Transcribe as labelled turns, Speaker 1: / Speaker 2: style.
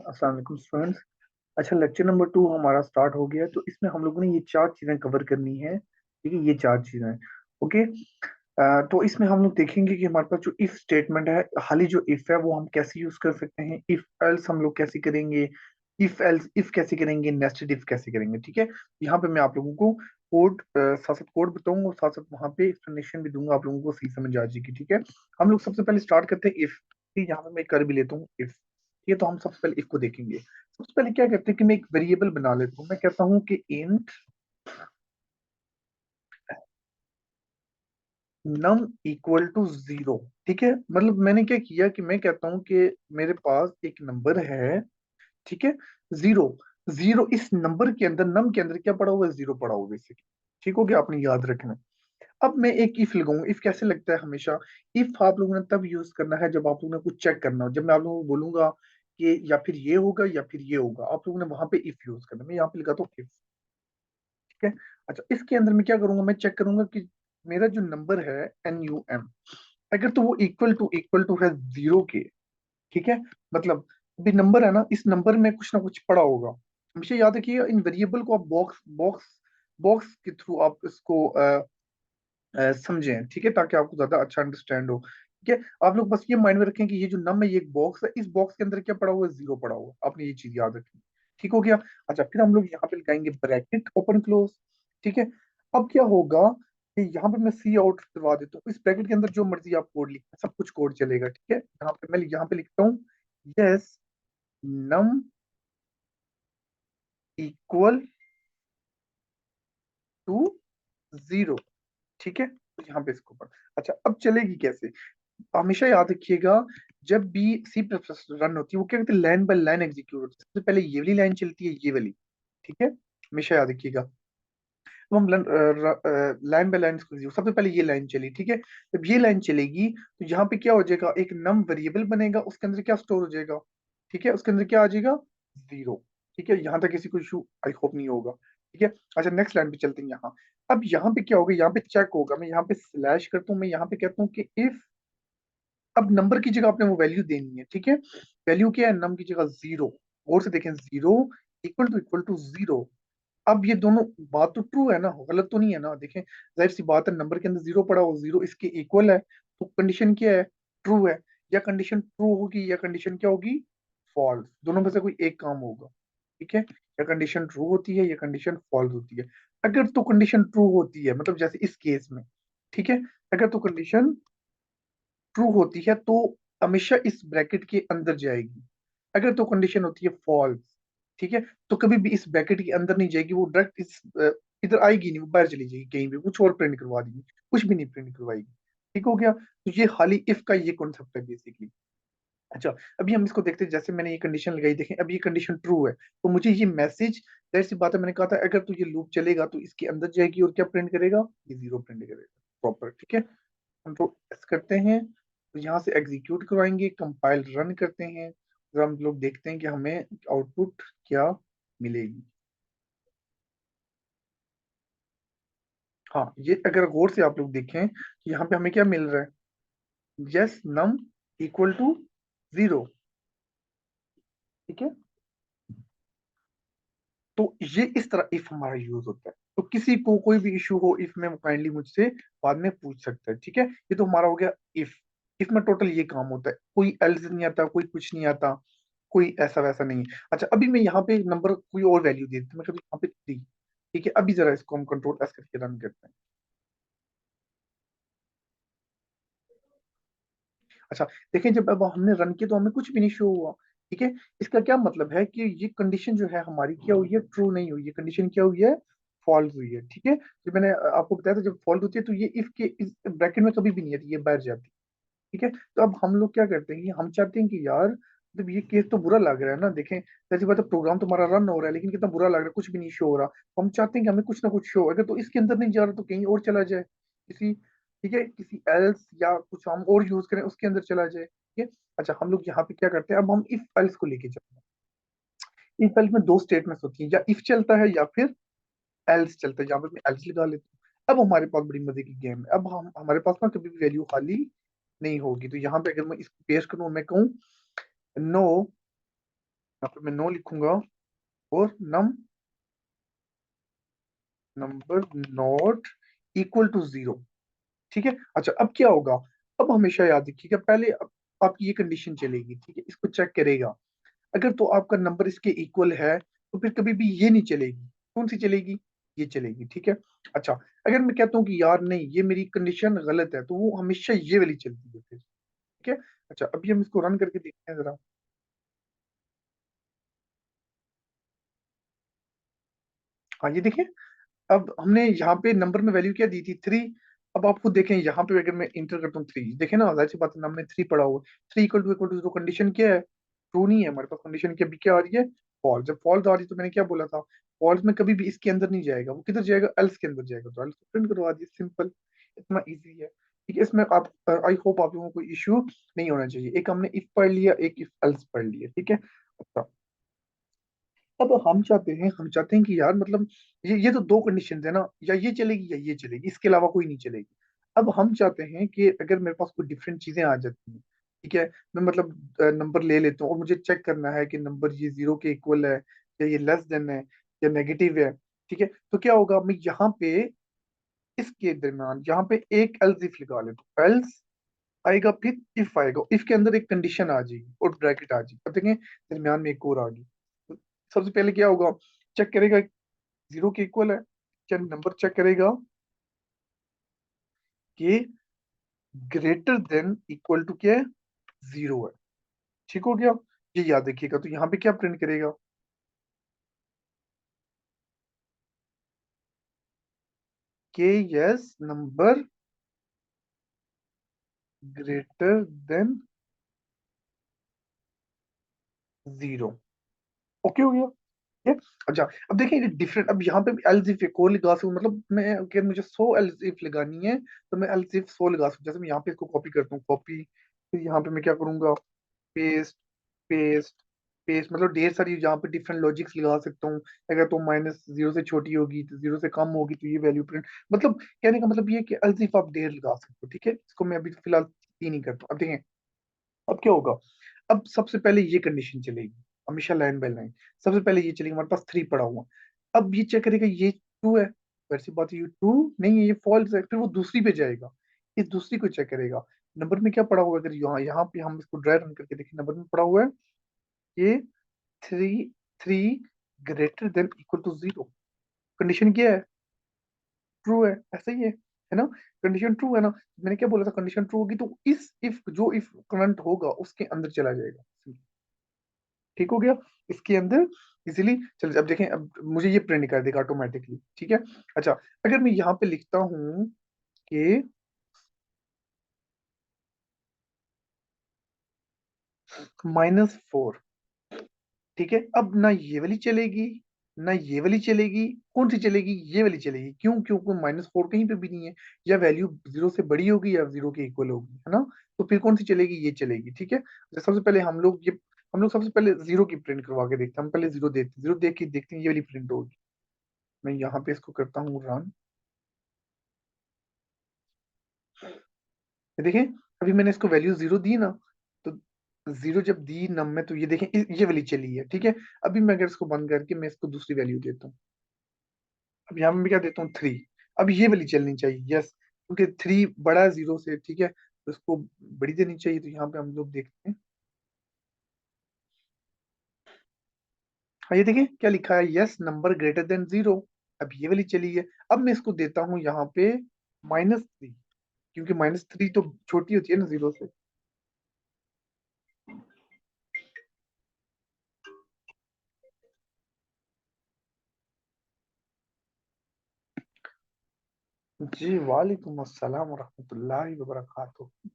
Speaker 1: अस्सलाम वालेकुम स्टूडेंट्स। अच्छा, लेक्चर नंबर 2 हमारा स्टार्ट हो गया है। तो इसमें हम लोगों ने ये चार चीजें कवर करनी है। ठीक है, ये चार चीजें। ओके। तो इसमें हम लोग देखेंगे कि हमारे पास जो इफ स्टेटमेंट है, हाली जो इफ है वो हम कैसे यूज कर सकते हैं। इफ एल्स हम लोग कैसे करेंगे, इफ एल्स इफ कैसे करेंगे, नेस्टेड इफ कैसे करेंगे। ठीक है, यहाँ पे मैं आप लोगों को कोड साथ साथ कोड बताऊंगा और साथ साथ वहां पे एक्सप्लेनेशन भी दूंगा, आप लोगों को सही समझ आ जाएगी। ठीक है, हम लोग सबसे पहले स्टार्ट करते हैं इफ। यहाँ पे मैं कर भी लेता हूँ इफ। ये तो हम सबसे पहले इफ को देखेंगे। सबसे पहले क्या करते हैं कि मैं एक वेरिएबल बना लेता हूँ। मैं कहता हूँ कि int num equal to zero. ठीक है, मतलब मैंने क्या किया कि मैं कहता हूँ कि मेरे पास एक नंबर है। ठीक है, जीरो। जीरो इस नंबर के अंदर, नम के अंदर क्या पड़ा हुआ है, जीरो पड़ा हुआ है बेसिकली। ठीक हो गया, आपने याद रखना। अब मैं एक इफ लगाऊंगा। इफ कैसे लगता है हमेशा, इफ आप लोगों ने तब यूज करना है जब आप लोगों ने कुछ चेक करना हो। जब मैं आप लोगों को बोलूंगा कि या फिर ये होगा या फिर ये होगा, आप लोगों ने वहां पे इफ यूज करना। मैं यहाँ पे लिखा हूँ इफ। ठीक है। अच्छा, इसके अंदर मैं क्या करूंगा, मैं चेक करूंगा कि मेरा जो नंबर है NUM, अगर तो वो इक्वल टू है जीरो के। ठीक है, मतलब अभी नंबर है ना, इस नंबर में कुछ ना कुछ पड़ा होगा। हमेशा याद रखिए, इन वेरिएबल को आप बॉक्स बॉक्स बॉक्स के थ्रू आप इसको समझें। ठीक है, ताकि आपको ज्यादा अच्छा अंडरस्टैंड हो। ठीक है, आप लोग बस ये माइंड में रखें कि ये जो नम है ये एक बॉक्स है, इस बॉक्स के अंदर क्या पड़ा हुआ है, जीरो पड़ा हुआ है। आपने ये चीज याद रखनी। ठीक हो गया। अच्छा, फिर हम लोग यहाँ पे लगाएंगे ब्रैकेट ओपन क्लोज। ठीक है, अब क्या होगा कि यहाँ पे मैं सी आउट करवा देता हूँ। इस ब्रैकेट के अंदर जो मर्जी आप कोड लिखें, सब कुछ कोड चलेगा। ठीक है, यहाँ पे मैं यहाँ पे लिखता हूँ yes num equal to zero. ठीक है, तो यहाँ पे इसको पर। अच्छा, अब चलेगी कैसे, हमेशा याद रखिएगा, जब भी सी प्लस प्लस रन होती है वो क्या करते हैं, लाइन बाय लाइन एग्जीक्यूट होती है। सबसे पहले ये वाली लाइन चलती है, ये वाली। ठीक है, हमेशा याद रखिएगा। तो हम लाइन बाय लाइन इसको सबसे पहले ये लाइन चली। ठीक है, जब ये लाइन चलेगी तो यहाँ पे क्या हो जाएगा, एक नम वेरिएबल बनेगा, उसके अंदर क्या स्टोर हो जाएगा। ठीक है, उसके अंदर क्या आ जाएगा, जीरो। ठीक है, यहाँ तक किसी को इशू आई होप नहीं होगा। ठीक है। अच्छा, नेक्स्ट लाइन पे चलते हैं यहाँ। अब यहाँ पे क्या होगा, यहाँ पे चेक होगा। मैं यहाँ पे स्लैश करता हूँ, मैं यहाँ पे कहता हूँ कि इफ, अब नंबर की जगह आपने वो वैल्यू देनी है। ठीक है, वैल्यू क्या है, नम की जगह जीरो। और से देखें, जीरो इक्वल टू जीरो। अब ये दोनों बात तो ट्रू है ना, गलत तो नहीं है ना। देखें, जाहिर सी बात है, नंबर के अंदर जीरो पड़ा हो, जीरो इसके इक्वल है, तो कंडीशन क्या है, ट्रू है। या कंडीशन ट्रू होगी या कंडीशन क्या होगी, फॉल्स। दोनों में से कोई एक काम होगा। ठीक है, या कंडीशन ट्रू होती है या कंडीशन फॉल्स होती है। अगर तो कंडीशन ट्रू होती है, मतलब जैसे इस केस में। ठीक है, अगर तो कंडीशन ट्रू होती है तो हमेशा इस ब्रैकेट के अंदर जाएगी। अगर तो कंडीशन होती है फॉल्स, ठीक है, तो कभी भी इस ब्रैकेट के अंदर नहीं जाएगी। वो डायरेक्ट इस इधर आएगी नहीं, वो बाहर चली जाएगी, कहीं भी कुछ और प्रिंट करवा देगी, कुछ भी नहीं प्रिंट करवाएगी। ठीक हो गया, तो ये खाली इफ का ये कॉन्सेप्ट है बेसिकली। अच्छा, अभी हम इसको देखते हैं। जैसे मैंने ये कंडीशन लगाई, देखें अब ये कंडीशन ट्रू है, तो मुझे ये मैसेज, जाहिर सी बात है, मैंने कहा था अगर तो ये लूप चलेगा तो इसके अंदर जाएगी और क्या प्रिंट करेगा, ये जीरो प्रिंट करेगा प्रॉपर। ठीक है, कंट्रोल एस करते हैं, तो यहाँ से एग्जीक्यूट करवाएंगे, कंपाइल रन करते हैं, और हम लोग देखते हैं कि हमें आउटपुट क्या मिलेगी। हाँ, ये अगर गौर से आप लोग देखें तो यहाँ पे हमें क्या मिल रहा है, yes num equal to zero. ठीक है, तो ये इस तरह इफ हमारा यूज होता है। तो किसी को कोई भी इशू हो इफ में, काइंडली मुझसे बाद में पूछ सकता है। ठीक है, ये तो हमारा हो गया इफ। इफ में टोटल ये काम होता है, कोई एल्स नहीं आता, कोई कुछ नहीं आता, कोई ऐसा वैसा नहीं है। अच्छा, अभी मैं यहाँ पे नंबर कोई और वैल्यू दे देता हूँ, मैं कभी यहाँ पे 3। ठीक है, अभी जरा इसको हम कंट्रोल एस करके रन करते हैं। अच्छा, देखें, जब अब हमने रन किया तो हमें कुछ भी नहीं शो हुआ। ठीक है, इसका क्या मतलब है कि ये कंडीशन जो है हमारी क्या हुई है, ट्रू नहीं हुई है, कंडीशन क्या हुई है, फॉल्स हुई है। ठीक है, जो मैंने आपको बताया था, जब फॉल्स होती है तो ये इफ के इस ब्रैकेट में कभी भी नहीं आती, ये बाहर जाती है। ठीक है, तो अब हम लोग क्या करते हैं कि हम चाहते हैं कि यार, जब ये केस तो बुरा लग रहा है ना, देखें जैसी बात है, प्रोग्राम तुम्हारा रन हो रहा है लेकिन कितना बुरा लग रहा है, कुछ भी नहीं शो हो रहा। तो हम चाहते हैं कि हमें कुछ ना कुछ शो, अगर तो इसके अंदर नहीं जा रहा तो कहीं और चला जाए, किसी, ठीक है, किसी एल्स या कुछ हम और यूज करें उसके अंदर चला जाए। ठीक है। अच्छा, हम लोग यहाँ पे क्या करते हैं, अब हम इफ एल्स को लेके चलते हैं। इफ एल्स में दो स्टेटमेंट्स होती है, या इफ चलता है या फिर एल्स चलता है। यहाँ पे मैं एल्स लगा लेता हूँ। अब हमारे पास बड़ी मजे की गेम है। अब हम हमारे पास ना कभी भी वैल्यू खाली नहीं होगी। तो यहाँ पे अगर मैं इसको पेश करूँ, मैं कहूँ नो यहाँ पे मैं नो लिखूंगा और number not equal to zero. ठीक है। अच्छा अब क्या होगा, अब हमेशा याद रखिएगा पहले आपकी ये कंडीशन चलेगी, ठीक है, इसको चेक करेगा। अगर तो आपका नंबर इसके इक्वल है तो फिर कभी भी ये नहीं चलेगी। कौन सी चलेगी, ये चलेगी, ठीक है। अच्छा अगर मैं कहता हूँ कि यार नहीं ये मेरी कंडीशन गलत है, तो वो हमेशा ये वाली चलती है फिर, ठीक है। अच्छा अभी हम इसको रन करके देखते हैं जरा। हाँ ये देखिए, अब हमने यहाँ पे नंबर में वैल्यू क्या दी थी, 3। अब आप खुद देखें यहाँ पे अगर मैं इंटर करता हूँ 3, देखे ना जाहिर सी बात है हमने 3 पढ़ा हुआ। 3 इक्वल टू जीरो, कंडीशन क्या है, ट्रू नहीं है हमारे पास। कंडीशन क्या अभी क्या आ रही है, फॉल्स। जब फॉल्स आ रही है तो मैंने क्या बोला था, फॉल्स में कभी भी इसके अंदर नहीं जाएगा, वो किधर जाएगा, एल्स के अंदर जाएगा। तो एल्स प्रिंट करवा दिए, सिंपल, इतना इजी है। ठीक है, इसमें आप आई होप आप लोगों को इश्यू नहीं होना चाहिए। एक हमने इफ पढ़ लिया, एक इफ एल्स पढ़ लिया, ठीक है। अच्छा अब हम चाहते हैं कि यार मतलब ये तो दो कंडीशन है ना, या ये चलेगी या ये चलेगी, इसके अलावा कोई नहीं चलेगी। अब हम चाहते हैं कि अगर मेरे पास कोई डिफरेंट चीजें आ जाती हैं, ठीक है, मैं मतलब नंबर ले लेता हूँ और मुझे चेक करना है कि नंबर ये जीरो के इक्वल है या ये लेस देन है या नेगेटिव है, ठीक है। तो क्या होगा, मैं यहाँ पे इसके दरम्यान यहाँ पे एक एल्स इफ लगा लेता हूँ। एल्स आएगा, फिर इफ आएगा, इफ के अंदर एक कंडीशन आ जाएगी और ब्रैकेट आ जाएगी। अब देखें दरम्यान में एक और आ गई। तो सबसे पहले क्या होगा, चेक करेगा जीरो के इक्वल है, क्या नंबर चेक करेगा कि ग्रेटर देन इक्वल टू क्या है, जीरो है। ठीक हो गया, ये याद रखिएगा। तो यहाँ पे क्या प्रिंट करेगा कि yes number greater than zero. Okay हो गया ये। अच्छा अब देखिए ये डिफरेंट, अब यहाँ पे भी एलजीफ एक और लगा सकूँ, मतलब मैं अगर मुझे 100 एलजीफ लगानी है तो मैं एलजीफ 100 लगा सकूँ। जैसे मैं यहाँ पे इसको कॉपी करता हूँ, कॉपी, फिर यहाँ पे मैं क्या करूंगा, पेस्ट, पेस्ट, पेस्ट, मतलब ढेर सारी यहाँ पे डिफरेंट लॉजिक्स लगा सकता हूँ। अगर तो माइनस जीरो से छोटी होगी तो जीरो से कम होगी तो ये वैल्यू प्रिंट, मतलब कहने का मतलब ये है कि एलजीफ आप ढेर लगा सकते हो, ठीक है। इसको मैं अभी फिलहाल ये नहीं करता हूँ। अब देखें अब क्या होगा, अब सबसे पहले ये कंडीशन चलेगी हमेशा लाइन बाय लाइन। सबसे पहले ये चलेगी, हमारे पास 3 पड़ा हुआ। अब ये चेक करेगा ये ट्रू है, वैसी बात है ये ट्रू नहीं है, ये फॉल्स है, फिर वो दूसरी पे जाएगा, इस दूसरी को चेक करेगा। नंबर में क्या पड़ा हुआ है, अगर यहाँ यहाँ पे हम इसको ड्राई रन करके देखें, नंबर में पड़ा हुआ है ये 3, 3 greater than equal to zero. Condition क्या है, ट्रू है, ऐसा ही है ना। कंडीशन ट्रू है ना, मैंने क्या बोला था, कंडीशन ट्रू होगी तो इस इफ जो इफ करंट होगा उसके अंदर चला जाएगा। ठीक हो गया, इसके अंदर इजीली चल। अब देखें, अब मुझे ये प्रिंट कर देगा ऑटोमेटिकली, ठीक है। अच्छा अगर मैं यहाँ पे लिखता हूँ कि -4, ठीक है, अब ना ये वाली चलेगी ना ये वाली चलेगी। कौन सी चलेगी, ये वाली चलेगी। क्यों, क्योंकि -4 कहीं पे भी नहीं है, या वैल्यू जीरो से बड़ी होगी या जीरो के इक्वल होगी, है ना। तो फिर कौन सी चलेगी, ये चलेगी, ठीक है। तो सबसे पहले हम लोग सबसे पहले जीरो की प्रिंट करवा के देखते हैं। हम पहले जीरो देख के देखते हैं ये वाली प्रिंट होगी। मैं यहाँ पे इसको करता हूँ रन। ये देखें, अभी मैंने इसको वैल्यू जीरो दी ना, तो जीरो जब दी नम में तो ये देखें ये वाली चली है, ठीक है। अभी मैं अगर इसको बंद करके मैं इसको दूसरी वैल्यू देता हूँ, अब यहाँ मैं क्या देता हूँ 3, अब ये वाली चलनी चाहिए, यस, क्योंकि 3 बड़ा है जीरो से, ठीक है, तो इसको बड़ी देनी चाहिए। तो यहाँ पे हम लोग देखते हैं, हाँ ये देखिए क्या लिखा है, yes number greater than zero. अब ये वाली चली है। अब मैं इसको देता हूँ यहाँ पे -3, क्योंकि -3 तो छोटी होती है ना जीरो से। जी वालेकुम अस्सलाम वरहमतुल्लाहि वबरकातुहू।